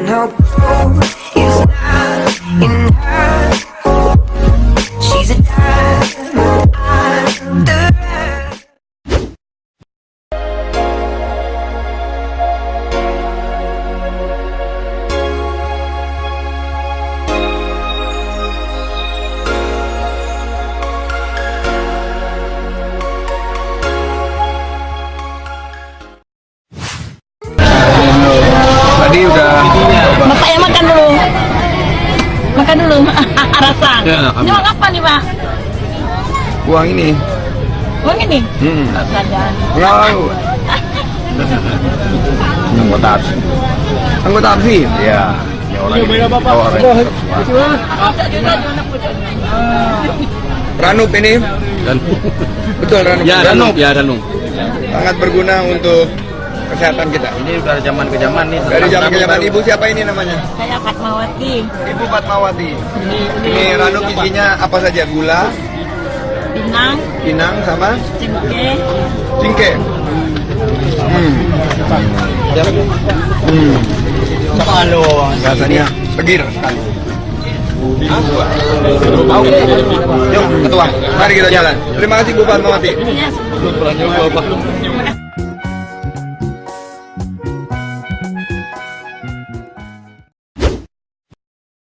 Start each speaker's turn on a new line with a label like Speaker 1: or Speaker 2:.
Speaker 1: no gold is not in her. She's a diamond under.
Speaker 2: Tadi udah.
Speaker 3: Bapak ya makan dulu. Makan dulu. Rasa.
Speaker 2: Ya,
Speaker 3: Ini uang apa nih, Pak?
Speaker 2: Uang ini.
Speaker 3: Uang ini? Saja.
Speaker 2: Wow. Anggota APSI. Anggota APSI? Iya. Ya orang ini. Ranuk ini. Betul Ranuk.
Speaker 4: Ya, Ranuk. Ya, Ranuk.
Speaker 2: Sangat berguna untuk kesehatan kita.
Speaker 4: Ini udah zaman ke zaman nih.
Speaker 2: Dari zaman ke zaman. Ibu siapa ini namanya?
Speaker 3: Saya Fatmawati.
Speaker 2: Ibu Fatmawati. Ini Ranuk isinya apa saja? Gula,
Speaker 3: Pinang,
Speaker 2: pinang sama
Speaker 3: cengkeh,
Speaker 2: cingke. Rasanya seger sekali. Yuk, ketua, mari kita jalan. Terima kasih Bu Fatmawati.
Speaker 3: ya. Terima kasih.